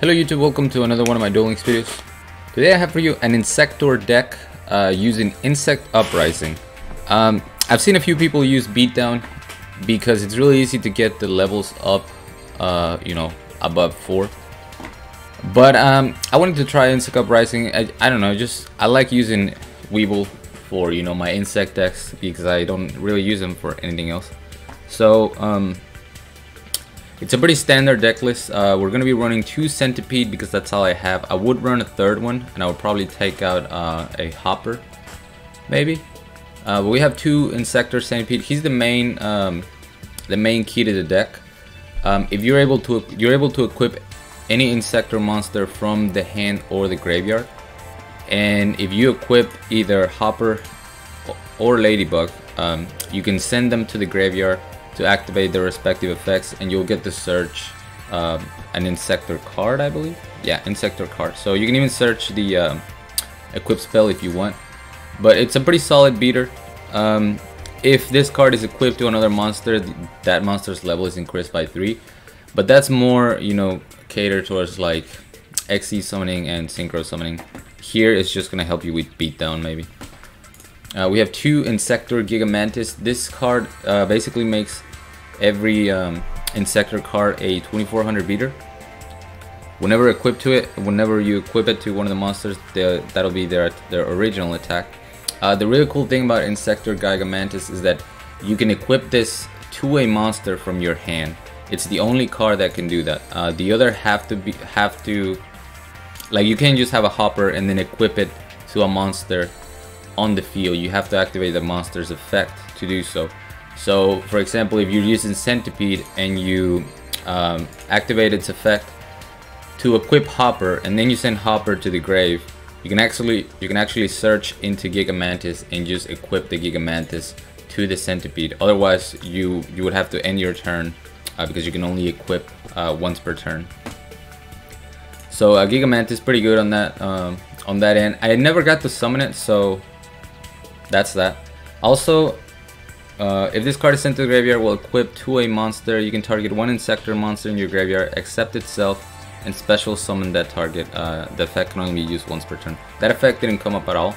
Hello YouTube, welcome to another one of my dueling videos. Today I have for you an Inzektor deck using Uprising. I've seen a few people use beatdown because it's really easy to get the levels up, above 4. But I wanted to try Uprising. I don't know, I like using weevil for my insect decks because I don't really use them for anything else. So it's a pretty standard deck list. We're going to be running 2 centipede because that's all I have. I would run a third one and I would probably take out a hopper, maybe. But we have 2 Inzektor centipede. He's the main key to the deck. If you're able to equip any Inzektor monster from the hand or the graveyard, and if you equip either hopper or ladybug, you can send them to the graveyard to activate their respective effects, and you'll get to search an Inzektor card, I believe. Yeah, Inzektor card. So you can even search the equip spell if you want. But it's a pretty solid beater. If this card is equipped to another monster, that monster's level is increased by 3. But that's more, catered towards like XE summoning and synchro summoning. Here it's just gonna help you with beatdown maybe. We have 2 Inzektor Gigamantis. This card basically makes every Inzektor card a 2400 beater. Whenever you equip it to one of the monsters, that'll be their original attack. The really cool thing about Inzektor Gigamantis is that you can equip this to a monster from your hand. It's the only card that can do that. The other have to like, you can't just have a hopper and then equip it to a monster on the field. You have to activate the monster's effect to do so. So for example, if you're using centipede and you activate its effect to equip hopper and then you send hopper to the grave, you can actually search into Gigamantis and just equip the Gigamantis to the centipede. Otherwise you would have to end your turn because you can only equip once per turn. So Gigamantis is pretty good on that end. I never got to summon it, so that's that. Also, if this card is sent to the graveyard, will equip to a monster. You can target one Inzektor monster in your graveyard, accept itself, and special summon that target. The effect can only be used once per turn. That effect didn't come up at all,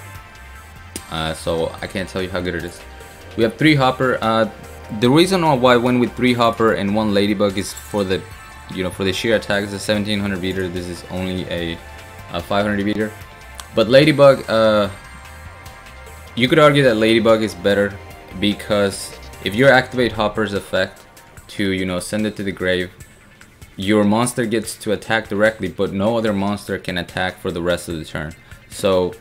so I can't tell you how good it is. We have 3 hopper. The reason why I went with 3 hopper and 1 ladybug is for the for the sheer attack. It's a 1700 beater. This is only a 500 beater. But ladybug, you could argue that ladybug is better because if you activate hopper's effect to send it to the grave, your monster gets to attack directly, but no other monster can attack for the rest of the turn. So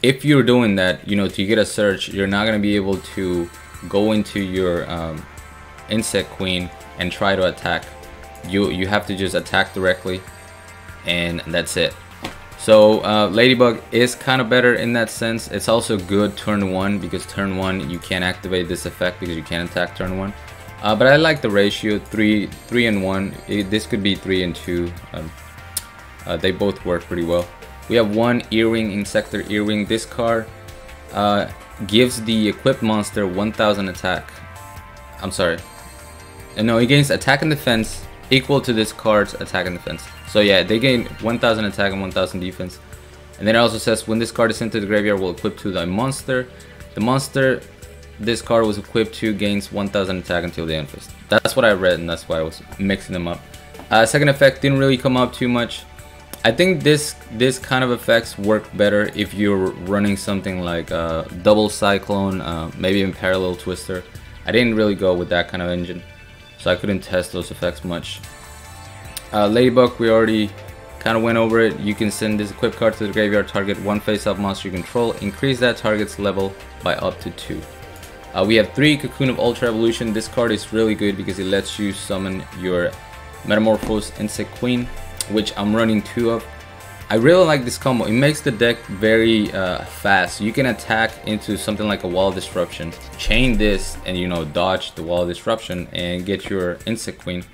if you're doing that, to get a search, you're not gonna be able to go into your insect queen and try to attack. You have to just attack directly, and that's it. So ladybug is kind of better in that sense. It's also good turn 1 because turn 1 you can't activate this effect because you can't attack turn 1. But I like the ratio 3 and 1. This could be 3 and 2. They both work pretty well. We have 1 earring, Inzektor earring. This card gives the equipped monster 1000 attack. I'm sorry. No, it gains attack and defense equal to this card's attack and defense. So yeah, they gain 1000 attack and 1000 defense. And then it also says when this card is sent to the graveyard, will equip to the monster. The monster this card was equipped to gains 1000 attack until the end phase. That's what I read, and that's why I was mixing them up. Second effect didn't really come up too much. I think this kind of effects work better if you're running something like double cyclone, maybe even parallel twister. I didn't really go with that kind of engine, so I couldn't test those effects much. Ladybug, we already kind of went over it. You can send this equipped card to the graveyard, target 1 face-up monster you control, increase that target's level by up to 2. We have 3 Cocoon of Ultra Evolution. This card is really good because it lets you summon your Metamorphosed Insect Queen, which I'm running 2 of. I really like this combo. It makes the deck very fast. You can attack into something like a Wall of Disruption, chain this, and dodge the Wall of Disruption and get your Insect Queen,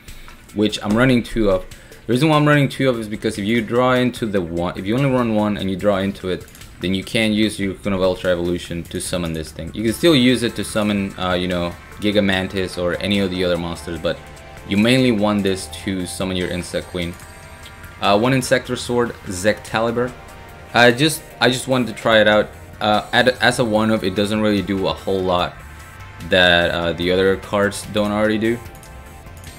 which I'm running 2 of. The reason why I'm running 2 of is because if you draw into the one, if you only run 1 and you draw into it, then you can't use your Cocoon of Ultra Evolution to summon this thing. You can still use it to summon, Gigamantis or any of the other monsters, but you mainly want this to summon your Insect Queen. One Inzektor sword, Zectaliber. I just wanted to try it out. As a one-of, it doesn't really do a whole lot that the other cards don't already do.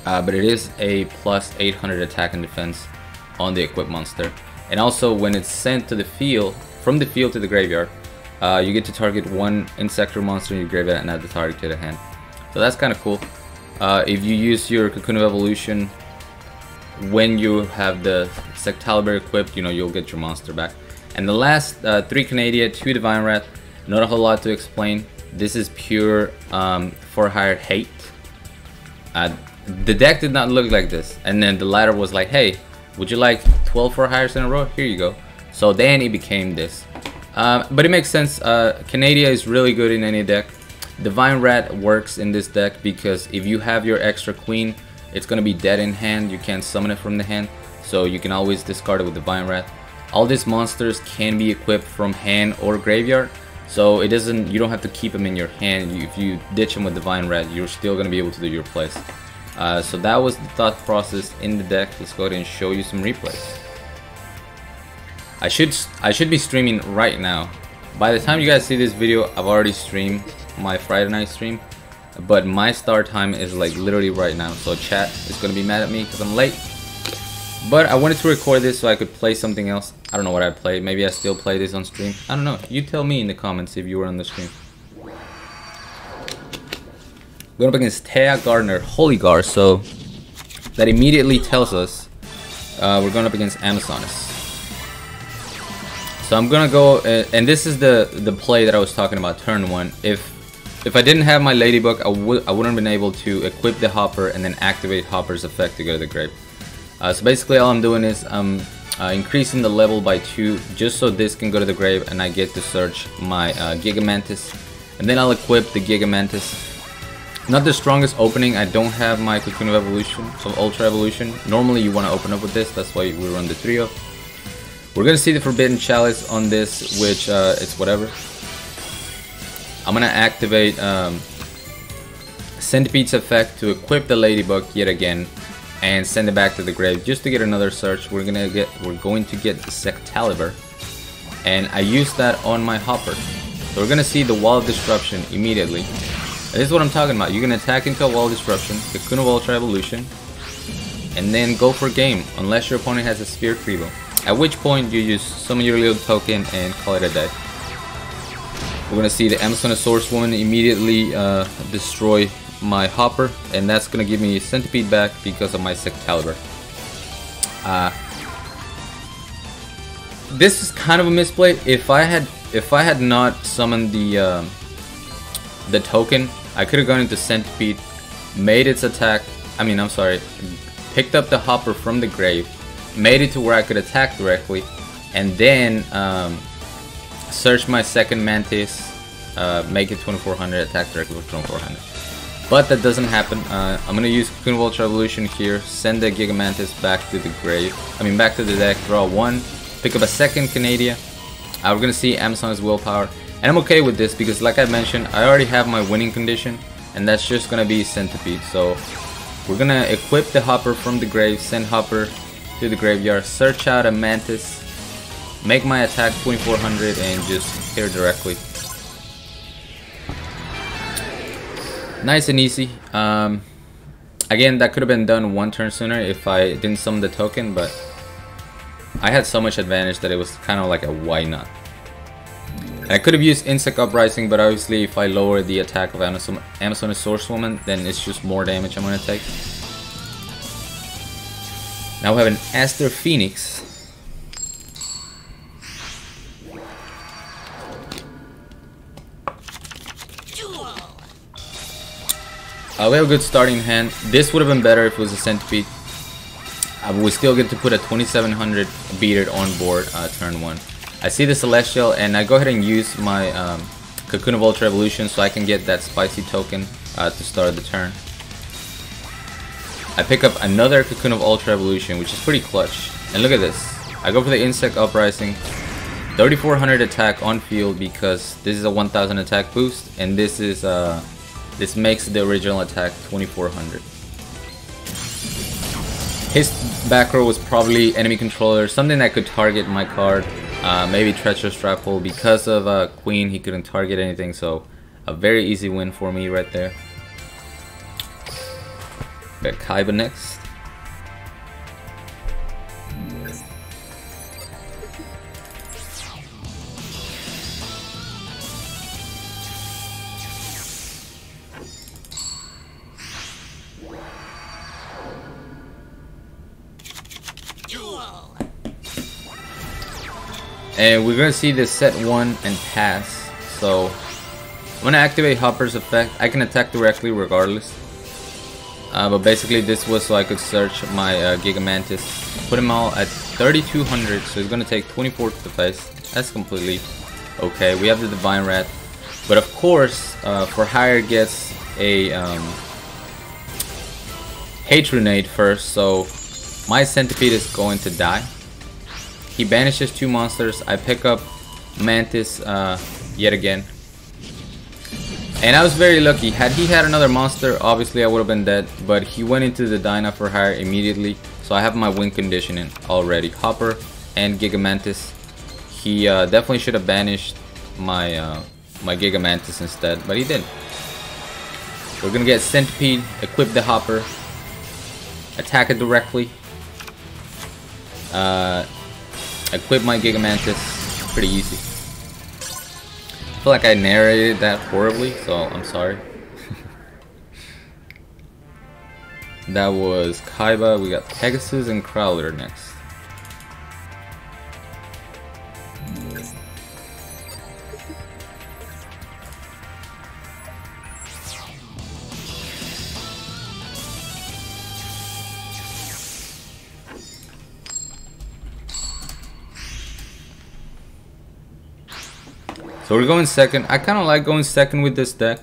But it is a plus 800 attack and defense on the equipped monster. And also when it's sent to the field, from the field to the graveyard, you get to target one Inzektor monster in your graveyard and add the target to the hand. So that's kind of cool. If you use your Cocoon of Evolution when you have the Zectaliber equipped, you know, you'll get your monster back. And the last 3 Canada, 2 Divine Wrath, not a whole lot to explain. This is pure for hire hate. The deck did not look like this, and then the ladder was like, hey, would you like 12 for hires in a row? Here you go. So then it became this. But it makes sense. Canada is really good in any deck. Divine Rat works in this deck because if you have your extra queen, it's gonna be dead in hand. You can't summon it from the hand, so you can always discard it with Divine Rat. All these monsters can be equipped from hand or graveyard, so it doesn't. You don't have to keep them in your hand. If you ditch them with Divine Rat, you're still gonna be able to do your plays. So that was the thought process in the deck. Let's go ahead and show you some replays. I should be streaming right now. By the time you guys see this video, I've already streamed my Friday night stream, but my start time is like literally right now, so chat is gonna be mad at me because I'm late. But I wanted to record this so I could play something else. I don't know what I play. Maybe I still play this on stream. I don't know. You tell me in the comments if you were on the stream. Going up against Thea Gardner, Holy Guard, so that immediately tells us we're going up against Amazonas. So I'm gonna go, and this is the play that I was talking about, turn 1. If I didn't have my Ladybug, I wouldn't have been able to equip the Hopper and then activate Hopper's effect to go to the grave. So basically all I'm doing is I'm increasing the level by 2 just so this can go to the grave and I get to search my Gigamantis, and then I'll equip the Gigamantis. Not the strongest opening. I don't have my Cocoon of Evolution, so Ultra Evolution. Normally you want to open up with this, that's why we run the trio. We're gonna see the Forbidden Chalice on this, which it's whatever. I'm gonna activate Centipede's effect to equip the Ladybug yet again and send it back to the grave just to get another search. We're going to get the Zectaliber, and I use that on my Hopper. So we're gonna see the Wall of Disruption immediately. And this is what I'm talking about. You can attack into a Wall of Disruption, Cocoon of Ultra Evolution, and then go for game unless your opponent has a Sphere Crevo. At which point you just summon your little token and call it a day. We're gonna see the Amazonosaurus Woman immediately destroy my Hopper, and that's gonna give me Centipede back because of my Zectaliber. This is kind of a misplay. If I had not summoned the token, I could have gone into Centipede, made its attack. Picked up the Hopper from the grave, made it to where I could attack directly, and then search my second Mantis, make it 2400, attack directly with 2400. But that doesn't happen. I'm gonna use Cocoon of Ultra Evolution here, send the Gigamantis back to the grave. Back to the deck, draw 1, pick up a second Canada. We're gonna see Amazon's Willpower, and I'm okay with this because, like I mentioned, I already have my winning condition, and that's just gonna be Centipede. So we're gonna equip the Hopper from the grave, send Hopper to the graveyard, search out a Mantis, make my attack 2400, and just hit her directly. Nice and easy. Again, that could have been done one turn sooner if I didn't summon the token, but I had so much advantage that it was kind of like a why not. And I could have used Insect Uprising, but obviously if I lower the attack of Amazonosaurus Woman, then it's just more damage I'm going to take. Now we have an Aster Phoenix. We have a good starting hand. This would have been better if it was a Centipede. We still get to put a 2700 beater on board turn 1. I see the Celestial, and I go ahead and use my Cocoon of Ultra Evolution so I can get that spicy token to start the turn. I pick up another Cocoon of Ultra Evolution, which is pretty clutch. And look at this. I go for the Insect Uprising. 3400 attack on field because this is a 1000 attack boost, and this is this makes the original attack 2400. His back row was probably enemy controller, something that could target my card. Maybe Treacherous Trap Hole. Because of Queen, he couldn't target anything, so a very easy win for me right there. Got Kaiba next. Duel. And we're gonna see this set 1 and pass. So I'm gonna activate Hopper's effect. I can attack directly regardless. But basically this was so I could search my Gigamantis. Put him all at 3200, so he's gonna take 24 to the face. That's completely okay. We have the Divine Rat. But of course, for hire gets a Hatred Nade first, so my Centipede is going to die. He banishes 2 monsters. I pick up Mantis yet again. And I was very lucky. Had he had another monster, obviously I would have been dead. But he went into the Dyna for hire immediately. So I have my win conditioning already. Hopper and Gigamantis. He definitely should have banished my my Gigamantis instead, but he didn't. We're gonna get Centipede, equip the Hopper, attack it directly. Equip my Gigamantis. Pretty easy. I feel like I narrated that horribly, so I'm sorry. That was Kaiba. We got Pegasus and Crowler next. So we're going second. I kind of like going second with this deck,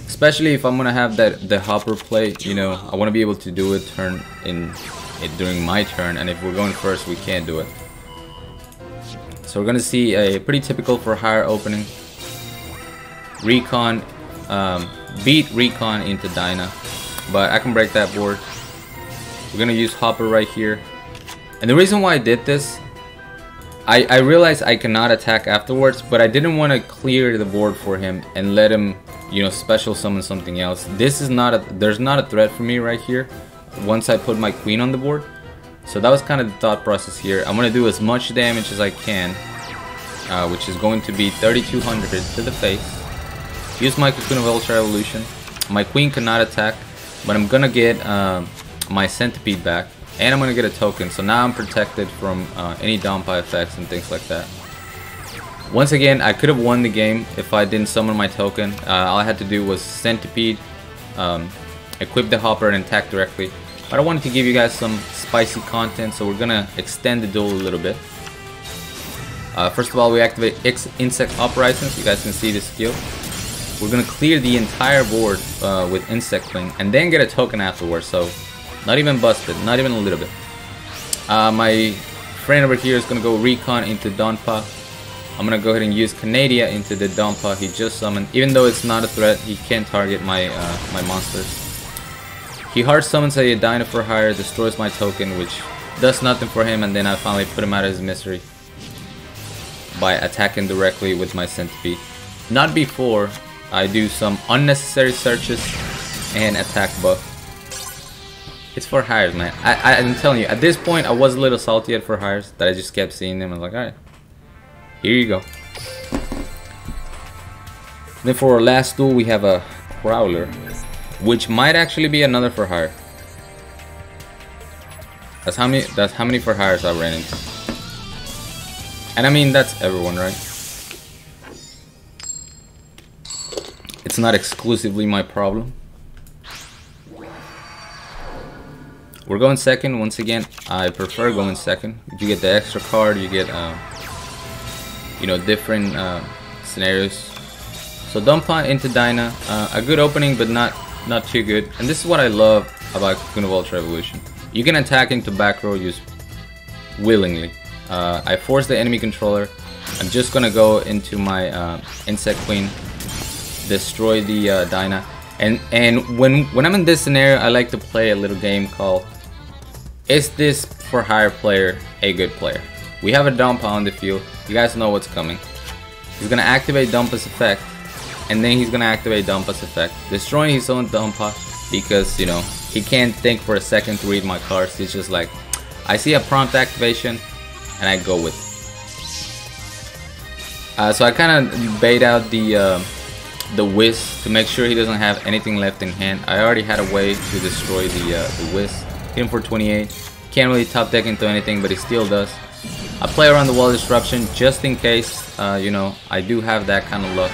especially if I'm gonna have the Hopper play. You know, I want to be able to do it during my turn, and if we're going first, we can't do it. So we're gonna see a pretty typical for hire opening. Recon, beat Recon into Dyna, but I can break that board. We're gonna use Hopper right here, and the reason why I did this. I realized I cannot attack afterwards, but I didn't want to clear the board for him and let him, you know, special summon something else. This is not there's not a threat for me right here once I put my Queen on the board. So that was kind of the thought process here. I'm going to do as much damage as I can, which is going to be 3200 to the face. Use my Cocoon of Ultra Evolution. My Queen cannot attack, but I'm going to get my Centipede back. And I'm going to get a token, so now I'm protected from any Donpai effects and things like that. Once again, I could have won the game if I didn't summon my token. All I had to do was Centipede, equip the Hopper and attack directly. But I wanted to give you guys some spicy content, so we're going to extend the duel a little bit. First of all, we activate Inzektor Uprising, so you guys can see the skill. We're going to clear the entire board with Inzektor and then get a token afterwards, so not even busted, not even a little bit. My friend over here is going to go Recon into Donpa. I'm going to go ahead and use Canadia into the Donpa he just summoned. Even though it's not a threat, he can't target my my monsters. He hard summons a Dyna for hire, destroys my token, which does nothing for him, and then I finally put him out of his misery by attacking directly with my Centipede. Not before I do some unnecessary searches and attack buff. It's for hires, man. I'm telling you, at this point, I was a little salty at for hires that I just kept seeing them. I was like, alright, here you go. Then for our last duel, we have a Crowler, which might actually be another for hire. That's how many for hires I ran into. And I mean, that's everyone, right? It's not exclusively my problem. We're going second. Once again, I prefer going second. You get the extra card, you get you know, different scenarios. So Donpa into Dyna, a good opening, but not too good. And this is what I love about Cocoon of Ultra Evolution. You can attack into back row use willingly. I force the enemy controller. I'm just gonna go into my Insect Queen, destroy the Dyna. And when I'm in this scenario, I like to play a little game called Is this for hire player a good player? We have a Dumpa on the field. You guys know what's coming. He's gonna activate Dumpa's effect, and then he's gonna activate Dumpa's effect, destroying his own Dumpa because, you know, he can't think for a second to read my cards. He's just like, I see a prompt activation, and I go with it. So I kind of bait out the Whiz to make sure he doesn't have anything left in hand. I already had a way to destroy the Whiz. Hit him for 28. Can't really top deck into anything, but he still does. I play around the wall disruption just in case, you know, I do have that kind of luck.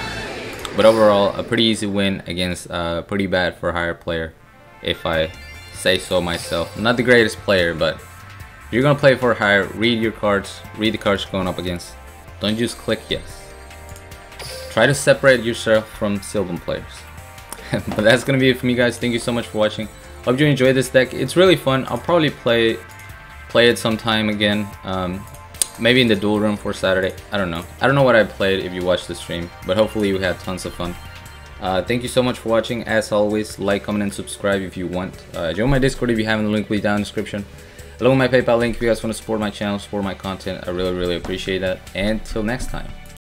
But overall, a pretty easy win against pretty bad for hire player, if I say so myself. I'm not the greatest player, but if you're gonna play for hire, read your cards, read the cards you're going up against. Don't just click yes. Try to separate yourself from Sylvan players. But that's gonna be it for me, guys. Thank you so much for watching. Hope you enjoyed this deck. It's really fun. I'll probably play it sometime again. Maybe in the duel room for Saturday. I don't know. I don't know what I played if you watched the stream, but hopefully you had tons of fun. Thank you so much for watching. As always, like, comment, and subscribe if you want. Join my Discord if you haven't. The link will be down in the description. Along with my PayPal link if you guys want to support my channel, support my content. I really, really appreciate that. And till next time.